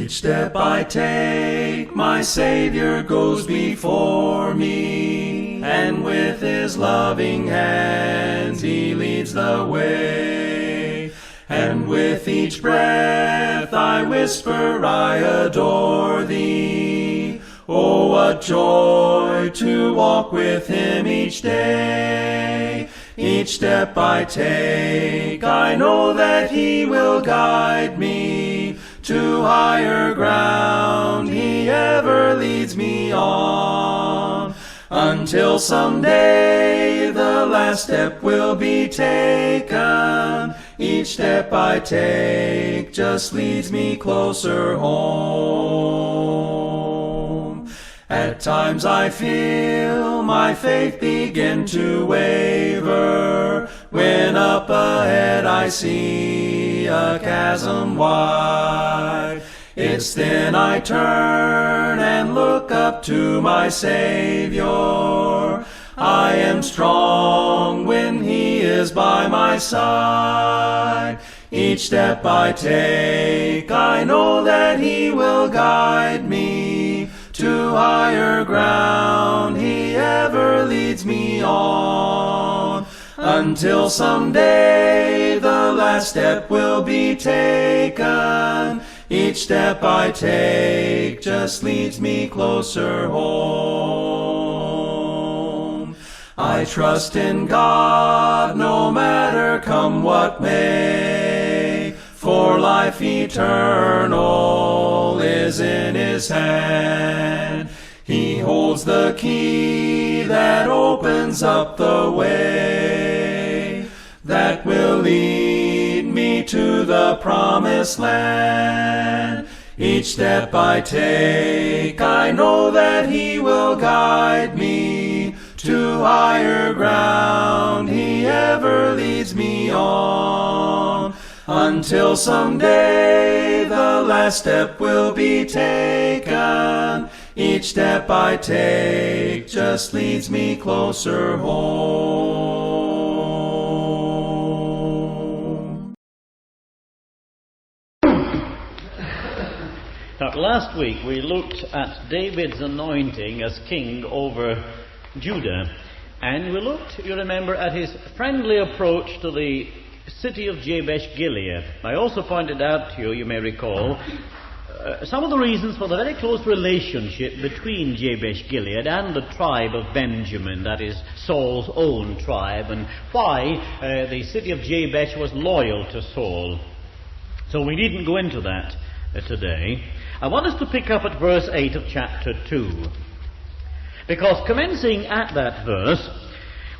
Each step I take, my Savior goes before me, and with his loving hands he leads the way. And with each breath I whisper, I adore thee. Oh, what joy to walk with him each day. Each step I take, I know that he will guide me to higher ground. He ever leads me on, until someday the last step will be taken. Each step I take just leads me closer home. At times I feel my faith begin to waver, when up ahead I see a chasm wide. It's then I turn and look up to my Savior. I am strong when he is by my side. Each step I take, I know that he will guide me to higher ground. He ever leads me on, until someday the last step will be taken. Each step I take just leads me closer home. I trust in God no matter come what may, for life eternal is in his hand. He holds the key that opens up the way, that will lead me to the promised land. Each step I take, I know that he will guide me to higher ground. He ever leads me on, until someday the last step will be taken. Each step I take just leads me closer home. Now, last week we looked at David's anointing as king over Judah, and we looked, you remember, at his friendly approach to the city of Jabesh-Gilead. I also pointed out to you, you may recall, some of the reasons for the very close relationship between Jabesh-Gilead and the tribe of Benjamin, that is Saul's own tribe, and why the city of Jabesh was loyal to Saul. So we needn't go into that today. I want us to pick up at verse 8 of chapter 2. Because commencing at that verse,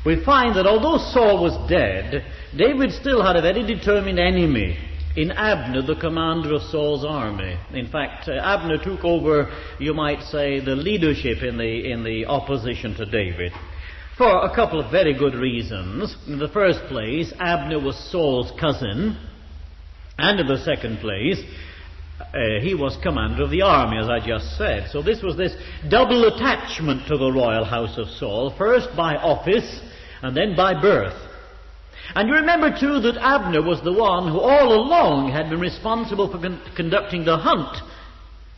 we find that although Saul was dead, David still had a very determined enemy in Abner, the commander of Saul's army. In fact, Abner took over, you might say, the leadership in the opposition to David, for a couple of very good reasons. In the first place, Abner was Saul's cousin, and in the second place, he was commander of the army, as I just said. So this was this double attachment to the royal house of Saul, first by office and then by birth. And you remember too that Abner was the one who all along had been responsible for conducting the hunt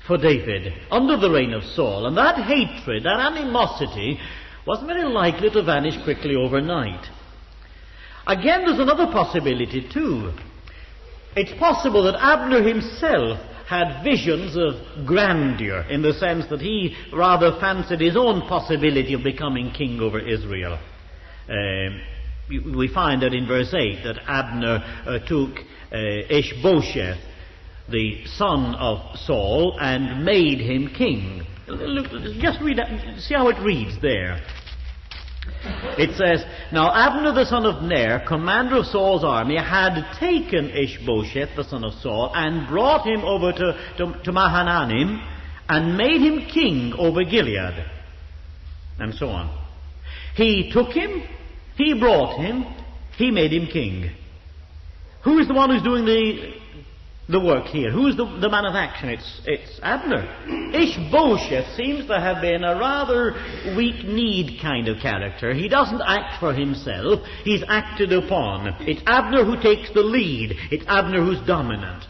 for David under the reign of Saul. And that hatred, that animosity, wasn't very likely to vanish quickly overnight. Again, there's another possibility too. It's possible that Abner himself had visions of grandeur, in the sense that he rather fancied his own possibility of becoming king over Israel. We find that in verse 8 that Abner took Ishbosheth, the son of Saul, and made him king. Look, just read that, see how it reads there. It says, "Now Abner the son of Ner, commander of Saul's army, had taken Ishbosheth the son of Saul and brought him over to Mahanaim and made him king over Gilead." And so on. He took him, he brought him, he made him king. Who is the one who's doing the work here? Who is the man of action? It's Abner. Ishbosheth seems to have been a rather weak-kneed kind of character. He doesn't act for himself. He's acted upon. It's Abner who takes the lead. It's Abner who's dominant.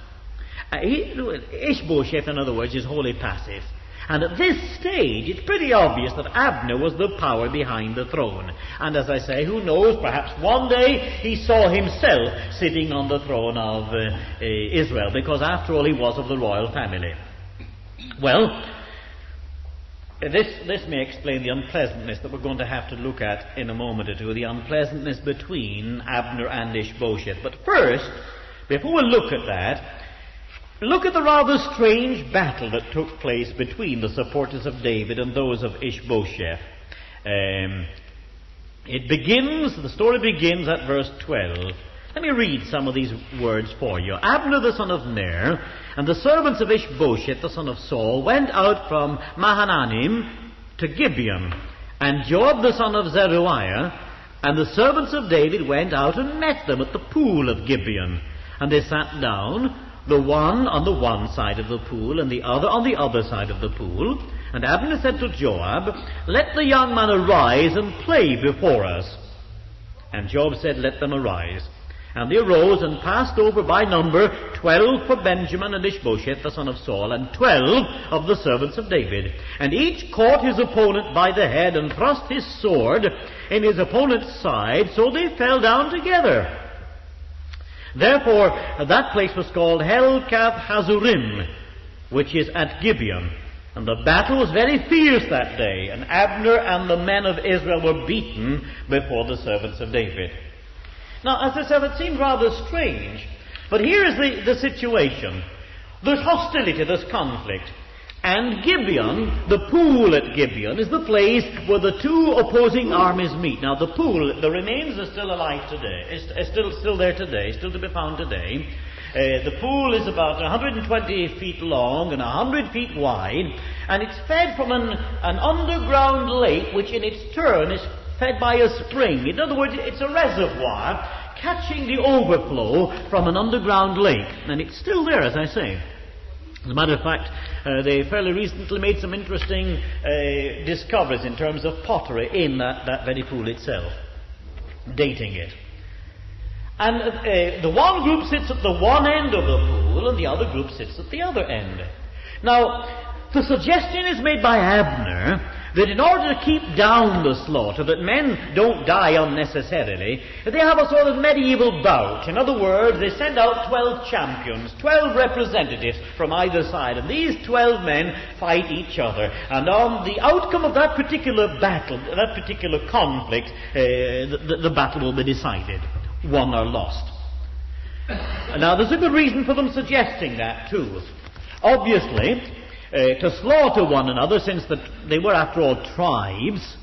Ishbosheth, in other words, is wholly passive. And at this stage, it's pretty obvious that Abner was the power behind the throne. And as I say, who knows, perhaps one day he saw himself sitting on the throne of Israel, because after all he was of the royal family. Well, this may explain the unpleasantness that we're going to have to look at in a moment or two, the unpleasantness between Abner and Ishbosheth. But first, before we look at that, look at the rather strange battle that took place between the supporters of David and those of Ishbosheth. The story begins at verse 12. Let me read some of these words for you. Abner the son of Ner, and the servants of Ishbosheth the son of Saul, went out from Mahanaim to Gibeon. And Joab the son of Zeruiah, and the servants of David went out and met them at the pool of Gibeon. And they sat down, the one on the one side of the pool, and the other on the other side of the pool. And Abner said to Joab, "Let the young man arise and play before us." And Joab said, "Let them arise." And they arose and passed over by number 12 for Benjamin and Ishbosheth the son of Saul, and 12 of the servants of David. And each caught his opponent by the head and thrust his sword in his opponent's side, so they fell down together. Therefore that place was called Helkath Hazurim, which is at Gibeon. And the battle was very fierce that day, and Abner and the men of Israel were beaten before the servants of David. Now, as I said, it seemed rather strange, but here is the situation. There's hostility, there's conflict. And Gibeon, the pool at Gibeon, is the place where the two opposing armies meet. Now, the pool, the remains are still alive today. It's still there today, still to be found today. The pool is about 120 feet long and 100 feet wide, and it's fed from an underground lake, which in its turn is fed by a spring. In other words, it's a reservoir catching the overflow from an underground lake. And it's still there, as I say. As a matter of fact, they fairly recently made some interesting discoveries in terms of pottery in that very pool itself, dating it. And the one group sits at the one end of the pool, and the other group sits at the other end. Now, the suggestion is made by Abner that in order to keep down the slaughter, that men don't die unnecessarily, they have a sort of medieval bout. In other words, they send out 12 champions, 12 representatives from either side, and these 12 men fight each other. And on the outcome of that particular battle, that particular conflict, the battle will be decided, won or lost. Now, there's a good reason for them suggesting that, too. Obviously, to slaughter one another, since they were, after all, tribes,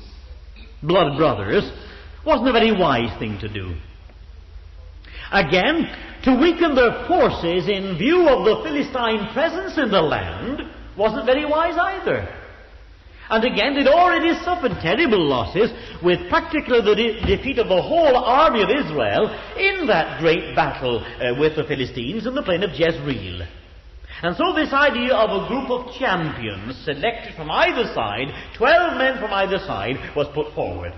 blood brothers, wasn't a very wise thing to do. Again, to weaken their forces in view of the Philistine presence in the land wasn't very wise either. And again, they'd already suffered terrible losses, with practically the defeat of the whole army of Israel in that great battle with the Philistines in the plain of Jezreel. And so this idea of a group of champions selected from either side, 12 men from either side, was put forward.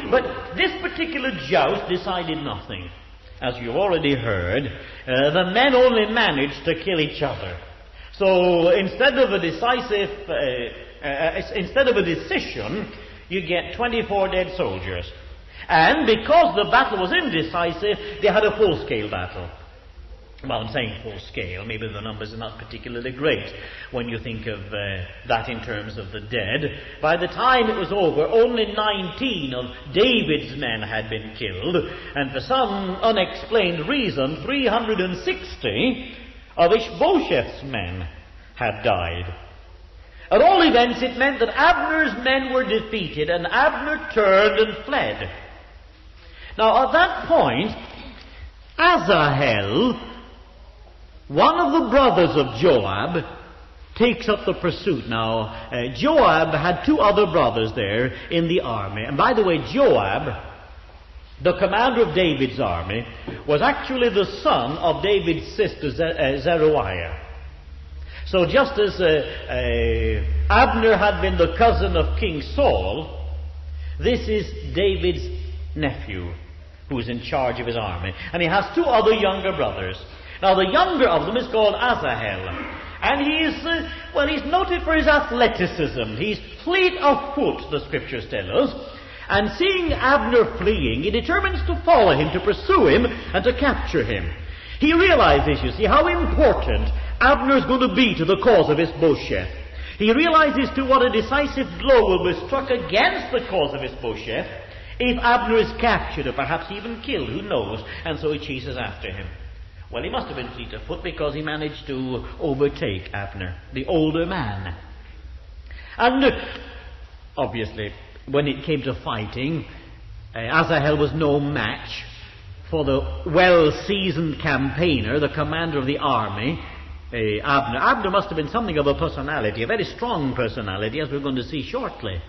But this particular joust decided nothing. As you've already heard, the men only managed to kill each other. So instead of a decision, you get 24 dead soldiers. And because the battle was indecisive, they had a full-scale battle. Well, I'm saying full scale. Maybe the numbers are not particularly great when you think of that in terms of the dead. By the time it was over, only 19 of David's men had been killed, and for some unexplained reason, 360 of Ishbosheth's men had died. At all events, it meant that Abner's men were defeated, and Abner turned and fled. Now, at that point, Asahel, one of the brothers of Joab, takes up the pursuit. Now, Joab had two other brothers there in the army. And by the way, Joab, the commander of David's army, was actually the son of David's sister Zeruiah. So just as Abner had been the cousin of King Saul, this is David's nephew who's in charge of his army. And he has two other younger brothers. Now the younger of them is called Asahel, and he's noted for his athleticism. He's fleet of foot, the scriptures tell us, and seeing Abner fleeing, he determines to follow him, to pursue him, and to capture him. He realizes, you see, how important Abner is going to be to the cause of Ishbosheth. He realizes to what a decisive blow will be struck against the cause of Ishbosheth if Abner is captured, or perhaps even killed, who knows, and so he chases after him. Well, he must have been fleet of foot because he managed to overtake Abner, the older man. And obviously, when it came to fighting, Asahel was no match for the well-seasoned campaigner, the commander of the army, Abner. Abner must have been something of a personality, a very strong personality, as we're going to see shortly.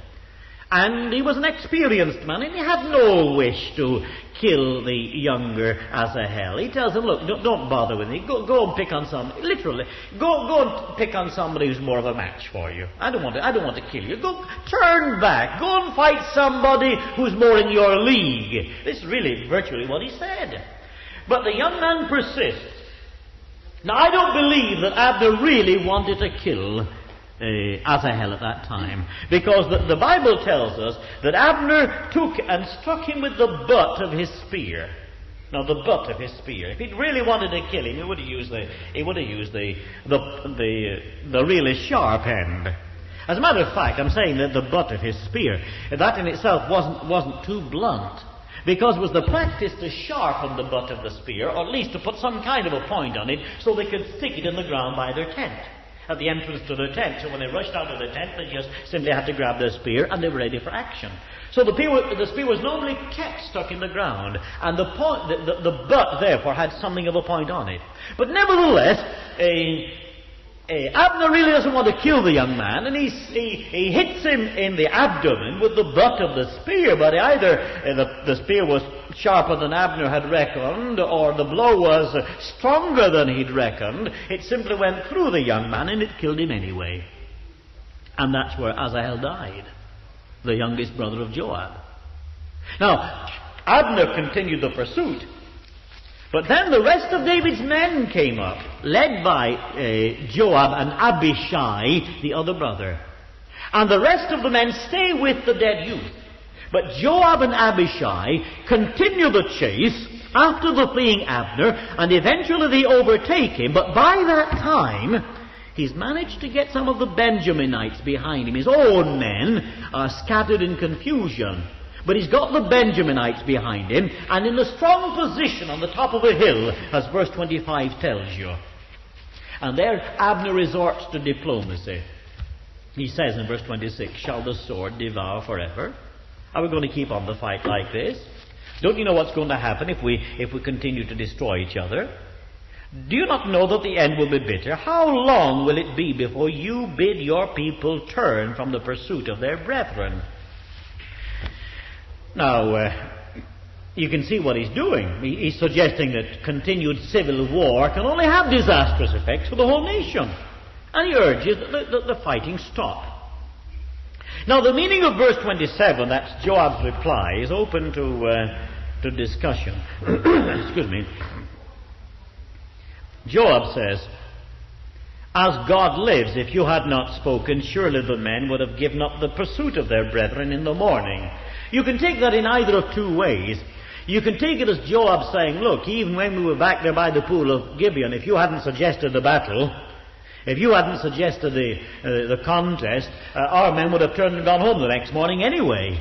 And he was an experienced man, and he had no wish to kill the younger Asahel. He tells him, look, don't bother with me. Go and pick on go and pick on somebody who's more of a match for you. I don't want to kill you. Go, turn back. Go and fight somebody who's more in your league. This is really virtually what he said. But the young man persists. Now, I don't believe that Abner really wanted to kill Asahel at that time, because the Bible tells us that Abner took and struck him with the butt of his spear. Now, the butt of his spear. If he'd really wanted to kill him, he would have used the really sharp end. As a matter of fact, I'm saying that the butt of his spear, that in itself wasn't too blunt, because it was the practice to sharpen the butt of the spear, or at least to put some kind of a point on it, so they could stick it in the ground by their tent, at the entrance to their tent. So when they rushed out of the tent, they just simply had to grab their spear, and they were ready for action. So the spear was normally kept stuck in the ground, and the butt therefore had something of a point on it. But nevertheless, Abner really doesn't want to kill the young man, and he hits him in the abdomen with the butt of the spear, but either the spear was sharper than Abner had reckoned, or the blow was stronger than he'd reckoned. It simply went through the young man, and it killed him anyway. And that's where Asahel died, the youngest brother of Joab. Now, Abner continued the pursuit, but then the rest of David's men came up, led by Joab and Abishai, the other brother. And the rest of the men stay with the dead youth. But Joab and Abishai continue the chase after the fleeing Abner, and eventually they overtake him. But by that time, he's managed to get some of the Benjaminites behind him. His own men are scattered in confusion. But he's got the Benjaminites behind him, and in a strong position on the top of a hill, as verse 25 tells you. And there Abner resorts to diplomacy. He says in verse 26, "Shall the sword devour forever? Are we going to keep on the fight like this? Don't you know what's going to happen if we continue to destroy each other? Do you not know that the end will be bitter? How long will it be before you bid your people turn from the pursuit of their brethren?" Now, you can see what he's doing. He's suggesting that continued civil war can only have disastrous effects for the whole nation. And he urges that the fighting stop. Now, the meaning of verse 27, that's Joab's reply, is open to discussion. Excuse me. Joab says, "As God lives, if you had not spoken, surely the men would have given up the pursuit of their brethren in the morning." You can take that in either of two ways. You can take it as Joab saying, look, even when we were back there by the pool of Gibeon, if you hadn't suggested the battle, if you hadn't suggested the contest, our men would have turned and gone home the next morning anyway.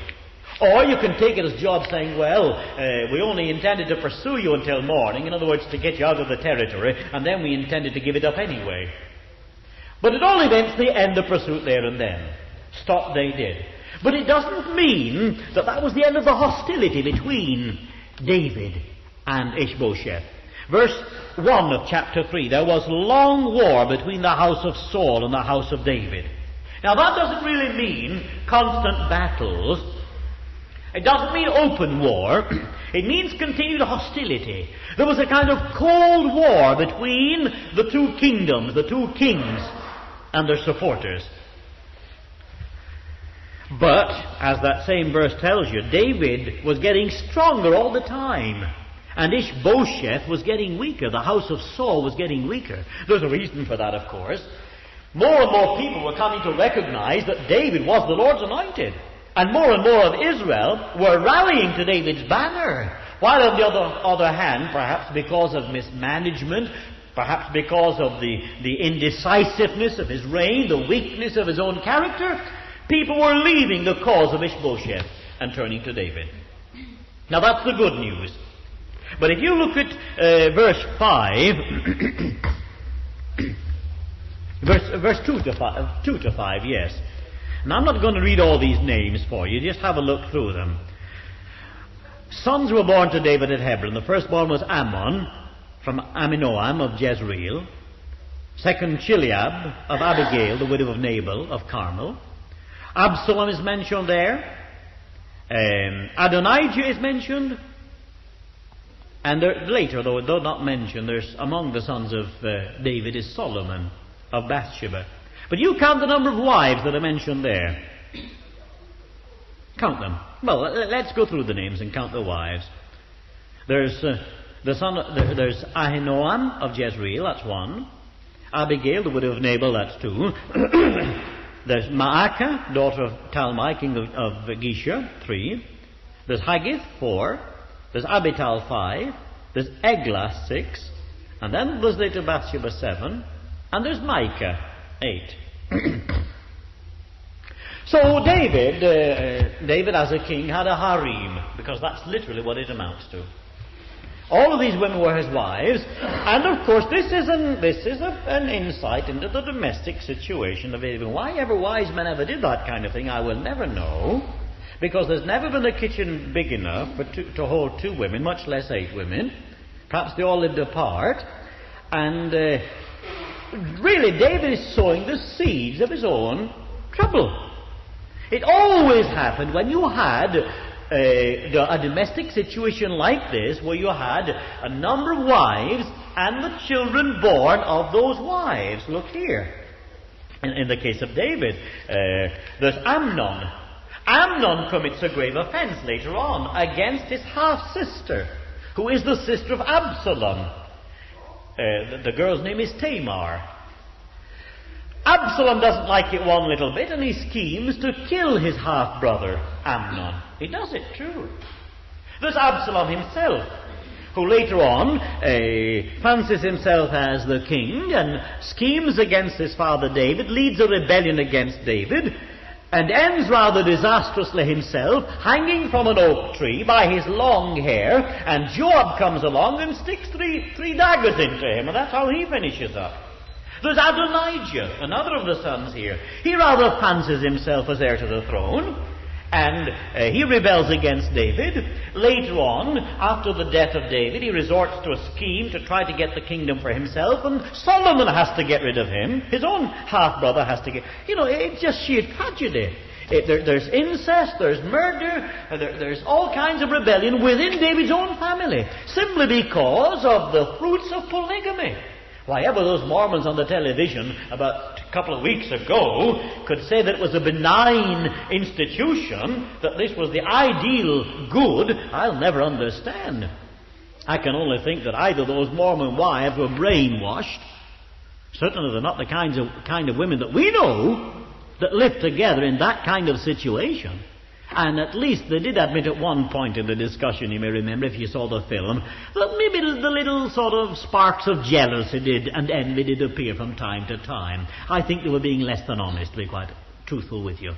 Or you can take it as Joab saying, well, we only intended to pursue you until morning, in other words, to get you out of the territory, and then we intended to give it up anyway. But at all events, they end the pursuit there and then. Stop they did. But it doesn't mean that that was the end of the hostility between David and Ishbosheth. Verse 1 of chapter 3, there was long war between the house of Saul and the house of David. Now that doesn't really mean constant battles. It doesn't mean open war. It means continued hostility. There was a kind of cold war between the two kingdoms, the two kings and their supporters. But, as that same verse tells you, David was getting stronger all the time. And Ishbosheth was getting weaker. The house of Saul was getting weaker. There's a reason for that, of course. More and more people were coming to recognize that David was the Lord's anointed. And more of Israel were rallying to David's banner. While on the other hand, perhaps because of mismanagement, perhaps because of the indecisiveness of his reign, the weakness of his own character, people were leaving the cause of Ishbosheth and turning to David. Now that's the good news. But if you look at verse 5, verse 2 to 5, yes. And I'm not going to read all these names for you, just have a look through them. Sons were born to David at Hebron. The firstborn was Ammon, from Aminoam of Jezreel. Second, Chileab of Abigail, the widow of Nabal of Carmel. Absalom is mentioned there. Adonijah is mentioned. And later, though not mentioned, there's among the sons of David is Solomon of Bathsheba. But you count the number of wives that are mentioned there. Count them. Well, let's go through the names and count the wives. There's there's Ahinoam of Jezreel, that's one. Abigail, the widow of Nabal, that's two. There's Maacah, daughter of Talmai, king of Geshur, three. There's Haggith, four. There's Abital, 5. There's Eglah, 6. And then there's later Bathsheba, 7. And there's Micah, 8. So David as a king had a harem, because that's literally what it amounts to. All of these women were his wives, and of course this is an insight into the domestic situation of David. Why ever wise men ever did that kind of thing, I will never know. Because there's never been a kitchen big enough to hold 2 women, much less 8 women. Perhaps they all lived apart. And really, David is sowing the seeds of his own trouble. It always happened when you had a domestic situation like this, where you had a number of wives and the children born of those wives. Look here. In the case of David, there's Amnon. Amnon commits a grave offense later on against his half-sister, who is the sister of Absalom. The girl's name is Tamar. Absalom doesn't like it one little bit, and he schemes to kill his half-brother, Amnon. He does it too. There's Absalom himself, who later on fancies himself as the king and schemes against his father David, leads a rebellion against David, and ends rather disastrously himself, hanging from an oak tree by his long hair, and Joab comes along and sticks three daggers into him, and that's how he finishes up. There's Adonijah, another of the sons here. He rather fancies himself as heir to the throne, and he rebels against David. Later on, after the death of David, he resorts to a scheme to try to get the kingdom for himself, and Solomon has to get rid of him. His own half-brother has to get... it's just sheer tragedy. There's incest, there's murder, there's all kinds of rebellion within David's own family, simply because of the fruits of polygamy. Why ever those Mormons on the television about a couple of weeks ago could say that it was a benign institution, that this was the ideal good, I'll never understand. I can only think that either those Mormon wives were brainwashed. Certainly they're not the kind of women that we know that live together in that kind of situation. And at least they did admit at one point in the discussion, you may remember if you saw the film, that maybe the little sort of sparks of jealousy and envy did appear from time to time. I think they were being less than honest, to be quite truthful with you.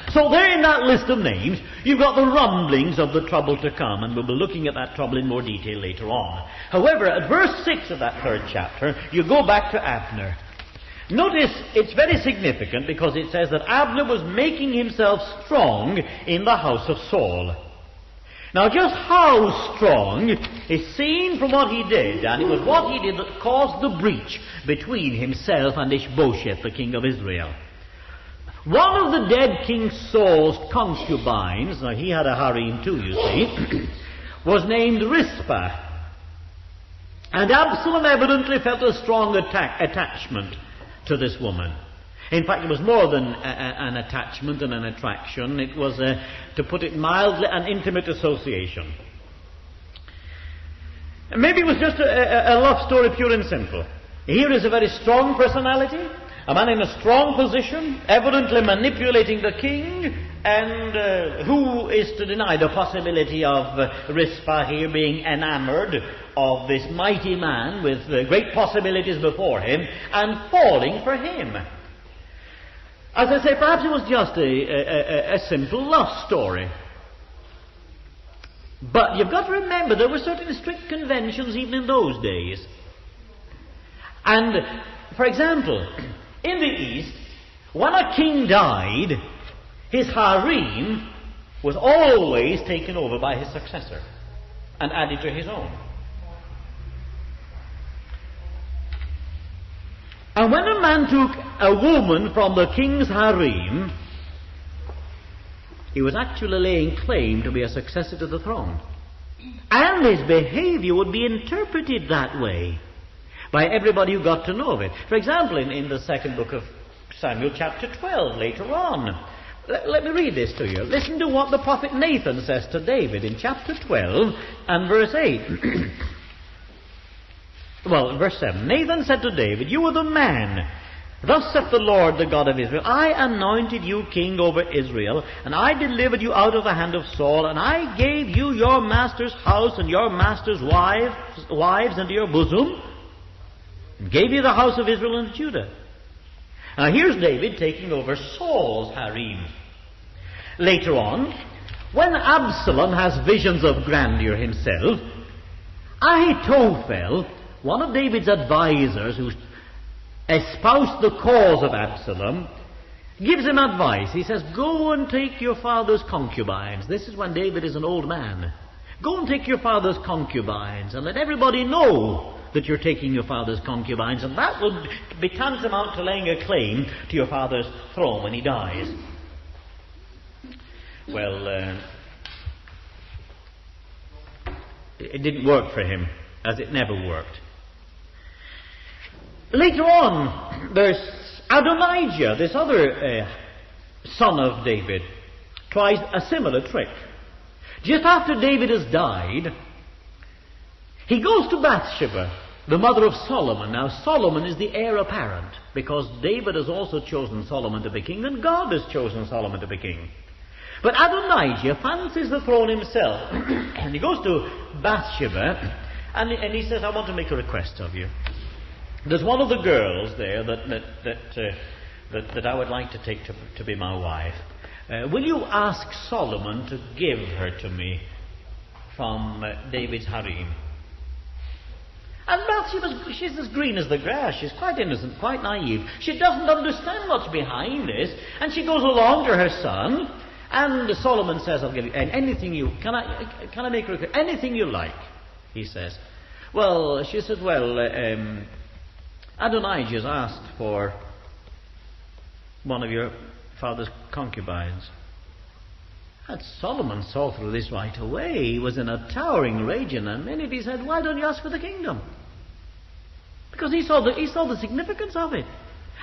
So there in that list of names, you've got the rumblings of the trouble to come, and we'll be looking at that trouble in more detail later on. However, at verse 6 of that 3rd chapter, you go back to Abner. Notice it's very significant because it says that Abner was making himself strong in the house of Saul. Now just how strong is seen from what he did, and it was what he did that caused the breach between himself and Ishbosheth, the king of Israel. One of the dead King Saul's concubines, now he had a harem too, you see, was named Rizpah. And Absalom evidently felt a strong attachment to this woman. In fact, it was more than an attachment and an attraction. It was, to put it mildly, an intimate association. Maybe it was just a love story, pure and simple. Here is a very strong personality, a man in a strong position, evidently manipulating the king, and who is to deny the possibility of Rizpah here being enamored of this mighty man with great possibilities before him and falling for him? As I say, perhaps it was just a simple love story. But you've got to remember there were certain strict conventions even in those days. And, for example, in the East, when a king died, his harem was always taken over by his successor and added to his own. And when a man took a woman from the king's harem, he was actually laying claim to be a successor to the throne. And his behavior would be interpreted that way by everybody who got to know of it. For example, in the second book of Samuel, chapter 12, later on. Let me read this to you. Listen to what the prophet Nathan says to David in chapter 12 and verse 8. Well, verse 7. Nathan said to David, "You are the man. Thus saith the Lord, the God of Israel, I anointed you king over Israel, and I delivered you out of the hand of Saul, and I gave you your master's house and your master's wives into your bosom, and gave you the house of Israel and Judah." Now here's David taking over Saul's harem. Later on, when Absalom has visions of grandeur himself, Ahithophel, one of David's advisors who espoused the cause of Absalom, gives him advice. He says, "Go and take your father's concubines." This is when David is an old man. "Go and take your father's concubines and let everybody know that you're taking your father's concubines, and that will be tantamount to laying a claim to your father's throne when he dies." Well, it didn't work for him, as it never worked. Later on, there's Adonijah, this other son of David, tries a similar trick. Just after David has died, he goes to Bathsheba, the mother of Solomon. Now, Solomon is the heir apparent, because David has also chosen Solomon to be king, and God has chosen Solomon to be king. But Adonijah fancies the throne himself, and he goes to Bathsheba, and he says, "I want to make a request of you. There's one of the girls there that I would like to take to be my wife. Will you ask Solomon to give her to me from David's harem?" And Bathsheba, she's as green as the grass. She's quite innocent, quite naive. She doesn't understand what's behind this. And she goes along to her son. And Solomon says, "I'll give you anything you... Can I make a request? Anything you like," he says. Well, she says, "Well, Adonijah's asked for one of your father's concubines." And Solomon saw through this right away. He was in a towering rage in a minute. He said, "Why don't you ask for the kingdom?" Because he saw the significance of it.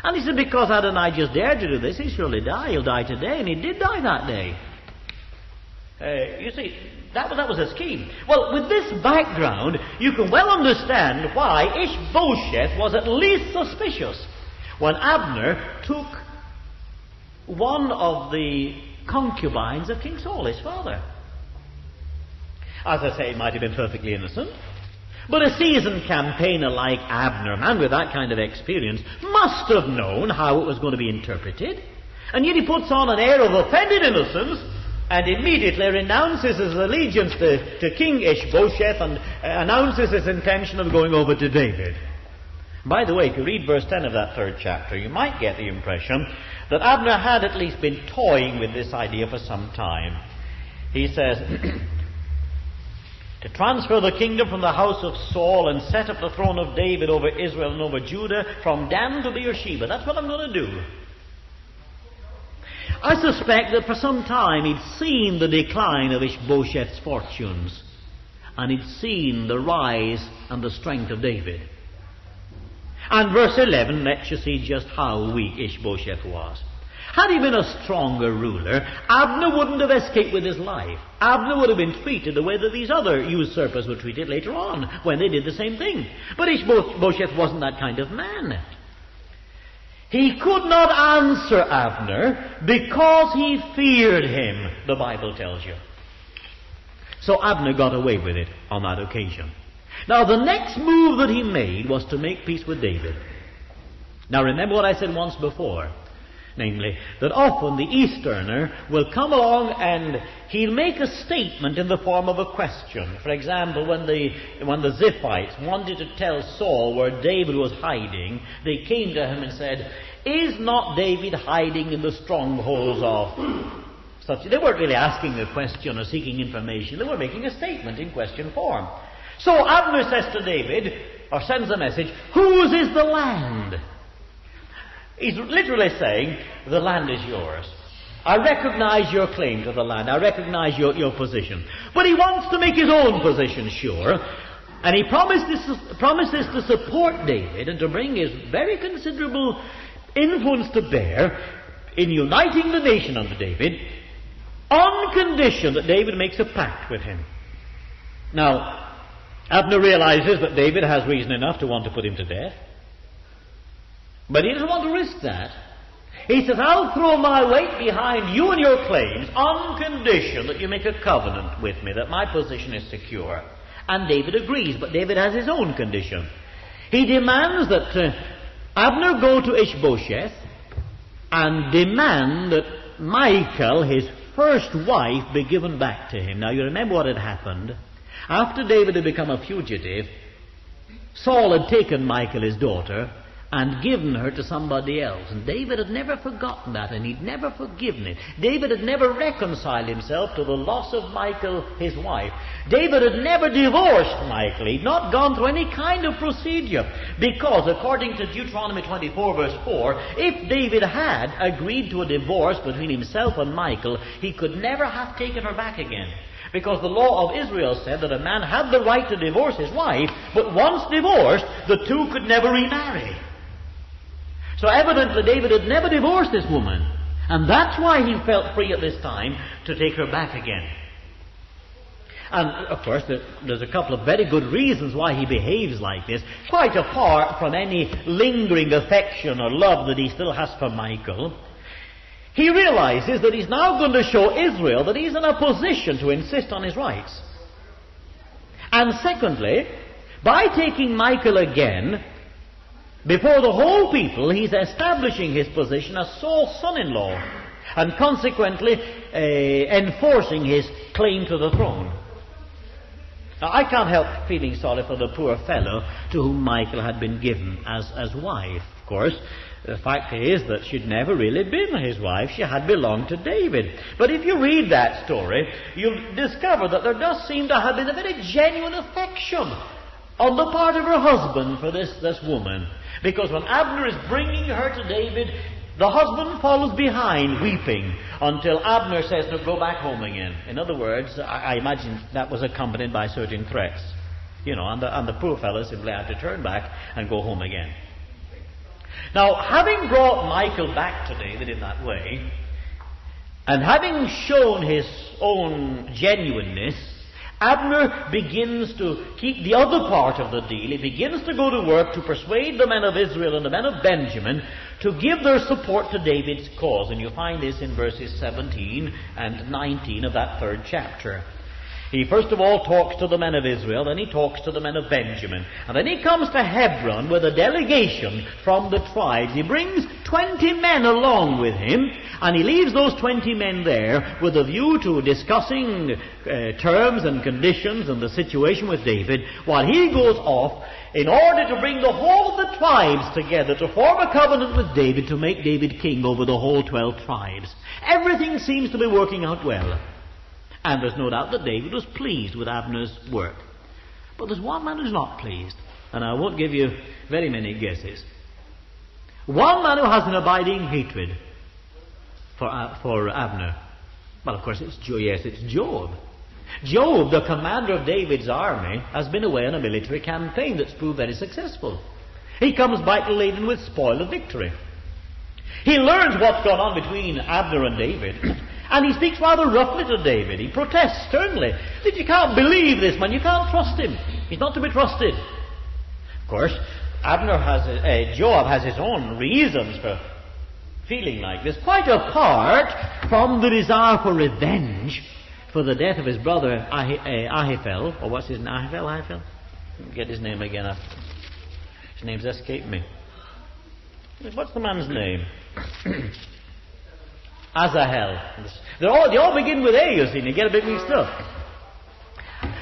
And he said, because Adonijah's dared to do this, he'll surely die. He'll die today. And he did die that day. You see, that was a scheme. Well, with this background, you can well understand why Ishbosheth was at least suspicious when Abner took one of the concubines of King Saul, his father. As I say, it might have been perfectly innocent. But a seasoned campaigner like Abner, a man with that kind of experience, must have known how it was going to be interpreted. And yet he puts on an air of offended innocence and immediately renounces his allegiance to King Ishbosheth and announces his intention of going over to David. By the way, if you read verse 10 of that third chapter, you might get the impression that Abner had at least been toying with this idea for some time. He says, "To transfer the kingdom from the house of Saul and set up the throne of David over Israel and over Judah from Dan to Beersheba. That's what I'm going to do." I suspect that for some time he'd seen the decline of Ishbosheth's fortunes, and he'd seen the rise and the strength of David. And verse 11 lets you see just how weak Ishbosheth was. Had he been a stronger ruler, Abner wouldn't have escaped with his life. Abner would have been treated the way that these other usurpers were treated later on, when they did the same thing. But Ishbosheth wasn't that kind of man. He could not answer Abner because he feared him, the Bible tells you. So Abner got away with it on that occasion. Now the next move that he made was to make peace with David. Now remember what I said once before. Namely, that often the Easterner will come along and he'll make a statement in the form of a question. For example, when the Ziphites wanted to tell Saul where David was hiding, they came to him and said, "Is not David hiding in the strongholds of such?" They weren't really asking a question or seeking information. They were making a statement in question form. So Abner says to David, or sends a message, "Whose is the land?" He's literally saying, the land is yours. I recognize your claim to the land. I recognize your position. But he wants to make his own position sure. And he promises to support David and to bring his very considerable influence to bear in uniting the nation under David, on condition that David makes a pact with him. Now, Abner realizes that David has reason enough to want to put him to death. But he doesn't want to risk that. He says, "I'll throw my weight behind you and your claims on condition that you make a covenant with me, that my position is secure." And David agrees, but David has his own condition. He demands that Abner go to Ishbosheth and demand that Michal, his first wife, be given back to him. Now you remember what had happened. After David had become a fugitive, Saul had taken Michal, his daughter, and given her to somebody else. And David had never forgotten that, and he'd never forgiven it. David had never reconciled himself to the loss of Michal, his wife. David had never divorced Michal. He'd not gone through any kind of procedure. Because, according to Deuteronomy 24, verse 4, if David had agreed to a divorce between himself and Michal, he could never have taken her back again. Because the law of Israel said that a man had the right to divorce his wife, but once divorced, the two could never remarry. So evidently David had never divorced this woman, and that's why he felt free at this time to take her back again. And of course there's a couple of very good reasons why he behaves like this, quite apart from any lingering affection or love that he still has for Michal. He realizes that he's now going to show Israel that he's in a position to insist on his rights. And secondly, by taking Michal again before the whole people, he's establishing his position as Saul's son-in-law, and consequently enforcing his claim to the throne. Now, I can't help feeling sorry for the poor fellow to whom Michal had been given as wife. Of course, the fact is that she'd never really been his wife. She had belonged to David. But if you read that story, you'll discover that there does seem to have been a very genuine affection on the part of her husband for this woman. Because when Abner is bringing her to David, the husband follows behind, weeping, until Abner says, "No, go back home again." In other words, I imagine that was accompanied by certain threats. And the poor fellow simply had to turn back and go home again. Now, having brought Michal back to David in that way, and having shown his own genuineness, Abner begins to keep the other part of the deal. He begins to go to work to persuade the men of Israel and the men of Benjamin to give their support to David's cause. And you find this in verses 17 and 19 of that 3rd chapter. He first of all talks to the men of Israel, then he talks to the men of Benjamin. And then he comes to Hebron with a delegation from the tribes. He brings 20 men along with him, and he leaves those 20 men there with a view to discussing terms and conditions and the situation with David, while he goes off in order to bring the whole of the tribes together to form a covenant with David to make David king over the whole 12 tribes. Everything seems to be working out well. And there's no doubt that David was pleased with Abner's work. But there's one man who's not pleased, and I won't give you very many guesses. One man who has an abiding hatred for Abner. Well, of course, it's Joab. Joab, the commander of David's army, has been away on a military campaign that's proved very successful. He comes back laden with spoil of victory. He learns what's gone on between Abner and David, and he speaks rather roughly to David. He protests sternly that you can't believe this man, you can't trust him. He's not to be trusted. Of course, Joab has his own reasons for feeling like this, quite apart from the desire for revenge for the death of his brother Ahithophel, or what's his name? Ahithophel? Get his name again. His name's escaped me. What's the man's name? Asahel. They all begin with A, you see, and you get a bit mixed up.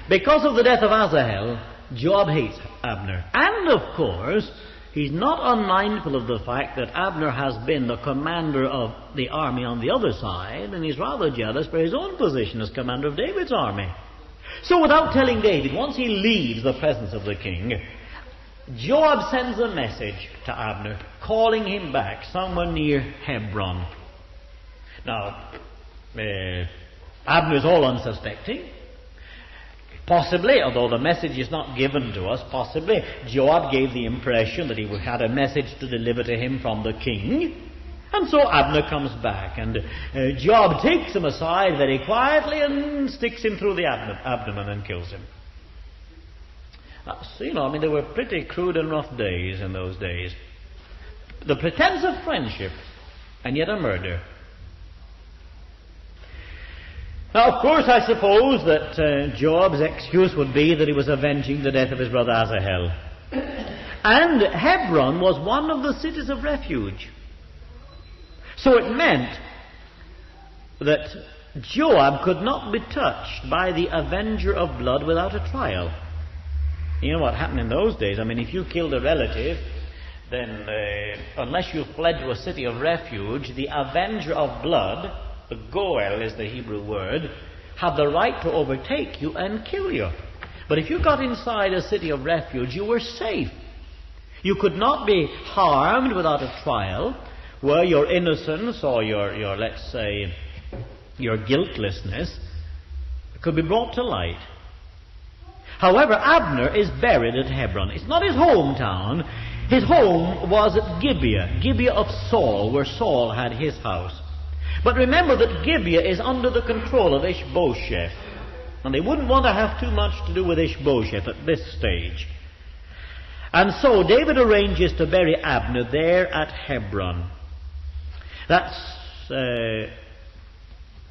Because of the death of Asahel, Joab hates Abner. And, of course, he's not unmindful of the fact that Abner has been the commander of the army on the other side, and he's rather jealous for his own position as commander of David's army. So without telling David, once he leaves the presence of the king, Joab sends a message to Abner, calling him back somewhere near Hebron. Now, Abner's all unsuspecting. Possibly, although the message is not given to us, possibly Joab gave the impression that he had a message to deliver to him from the king. And so Abner comes back, and Joab takes him aside very quietly and sticks him through the abdomen and kills him. So, they were pretty crude and rough days in those days. The pretense of friendship, and yet a murder. Now, of course, I suppose that Joab's excuse would be that he was avenging the death of his brother Asahel. And Hebron was one of the cities of refuge. So it meant that Joab could not be touched by the avenger of blood without a trial. You know what happened in those days? If you killed a relative, then unless you fled to a city of refuge, the avenger of blood, the goel is the Hebrew word, had the right to overtake you and kill you. But if you got inside a city of refuge, you were safe. You could not be harmed without a trial, where your innocence or your let's say, your guiltlessness could be brought to light. However, Abner is buried at Hebron. It's not his hometown. His home was at Gibeah of Saul, where Saul had his house. But remember that Gibeah is under the control of Ishbosheth. And they wouldn't want to have too much to do with Ishbosheth at this stage. And so David arranges to bury Abner there at Hebron. That's a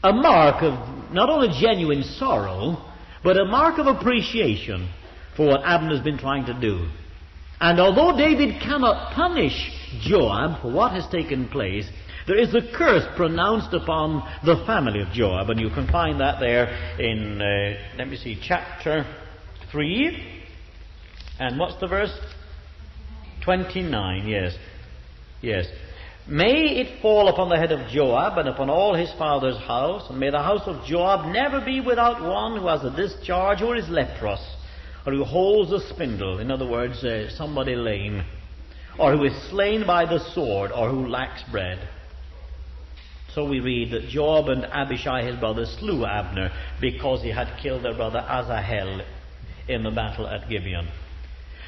mark of not only genuine sorrow, but a mark of appreciation for what Abner's been trying to do. And although David cannot punish Joab for what has taken place, there is a curse pronounced upon the family of Joab, and you can find that there in, chapter 3. And what's the verse? 29, yes. May it fall upon the head of Joab and upon all his father's house, and may the house of Joab never be without one who has a discharge or is leprous, or who holds a spindle, in other words, somebody lame, or who is slain by the sword, or who lacks bread. So we read that Joab and Abishai his brother slew Abner because he had killed their brother Asahel in the battle at Gibeon.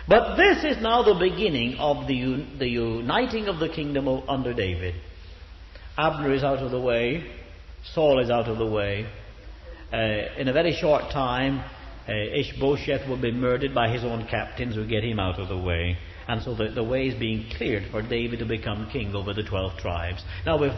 But this is now the beginning of the uniting of the kingdom under David. Abner is out of the way. Saul is out of the way. In a very short time, Ishbosheth will be murdered by his own captains who get him out of the way. And so the way is being cleared for David to become king over the 12 tribes. Now we've...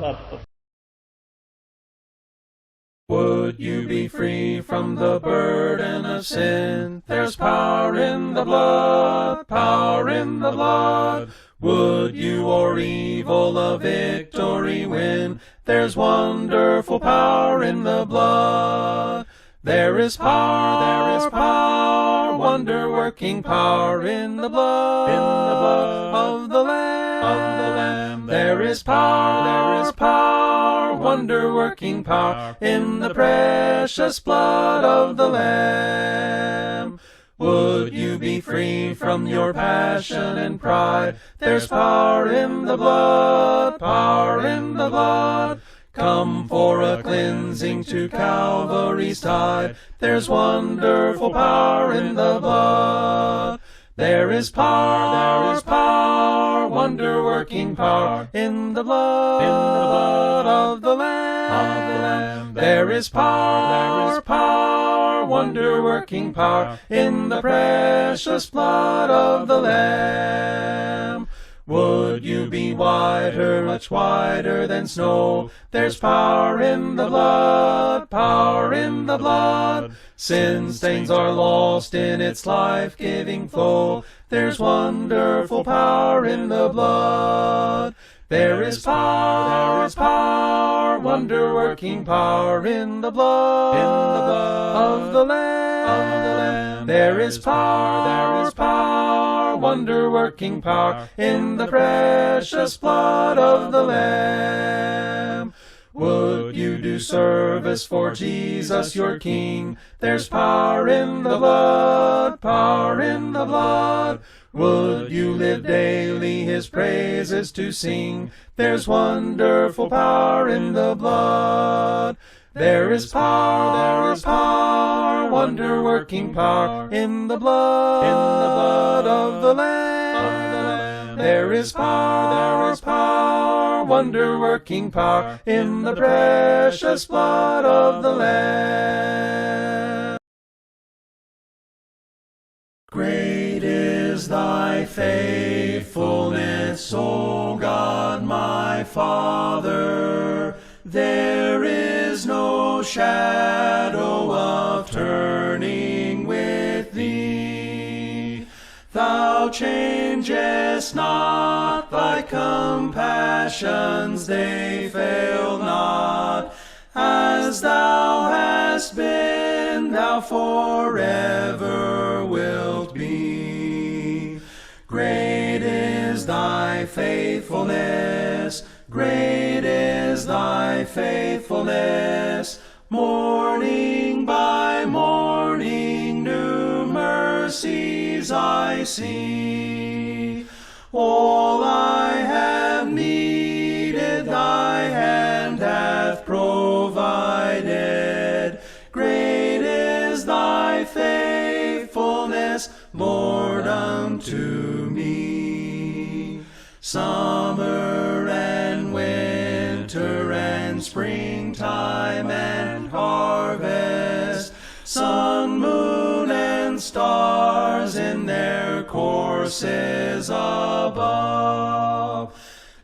Would you be free from the burden of sin? There's power in the blood, power in the blood. Would you or evil a victory win? There's wonderful power in the blood. There is power, wonder-working power in the blood of the Lamb. There is power, wonder-working power in the precious blood of the Lamb. Would you be free from your passion and pride? There's power in the blood, power in the blood. Come for a cleansing to Calvary's tide. There's wonderful power in the blood. There is power, wonder-working power, in the blood of the Lamb. There is power, wonder-working power, in the precious blood of the Lamb. Would you be whiter, much whiter than snow? There's power in the blood, power in the blood. Sin stains are lost in its life-giving flow. There's wonderful power in the blood. There is power, wonder-working power in the blood of the Lamb. There is power, wonder-working power in the precious blood of the Lamb. Would you do service for Jesus your King? There's power in the blood, power in the blood. Would you live daily his praises to sing? There's wonderful power in the blood. There is power, wonder-working power in the blood of the Lamb. There is power, wonder-working power in the precious blood of the Lamb. Great is thy faithfulness, O God my Father. There is no shadow of turning with thee. Thou changest not, thy compassions, they fail not. As thou hast been, thou forever wilt be. Great is thy faithfulness, great is thy faithfulness. Morning by morning new mercies I see. All I have needed thy hand hath provided. Great is thy faithfulness, Lord, unto me. Summer and winter and springtime and harvest, sun, moon, and stars in their courses above,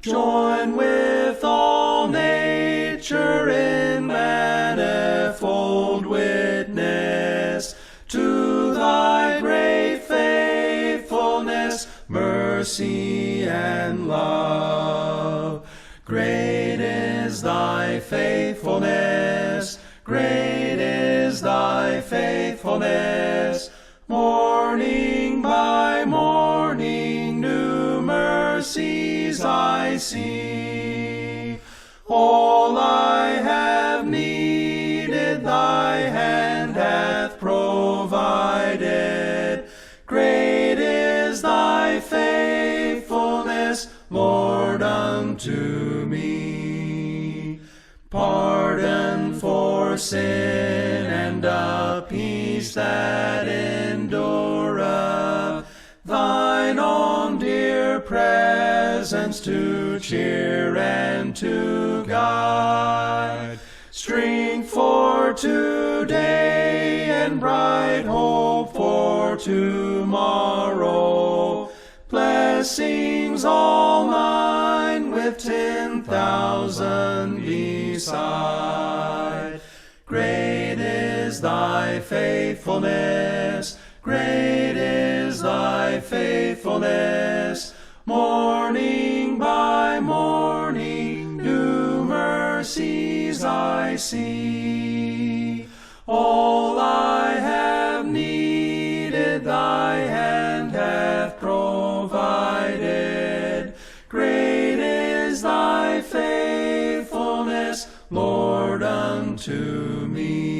join with all nature in manifold witness to thy great faithfulness, mercy, and love. Great is thy faithfulness, great is thy faithfulness. Morning by morning new mercies I see. All I have needed thy hand hath provided. Great is thy faithfulness, Lord, unto me. Pardon for sin and a peace that endureth, thine own dear presence to cheer and to guide. Strength for today and bright hope for tomorrow. Blessings all mine with 10,000 beside. Great is thy faithfulness, great is thy faithfulness. Morning by morning new mercies I see. All I have needed thy hand hath provided. Great is thy faithfulness, Lord, unto me.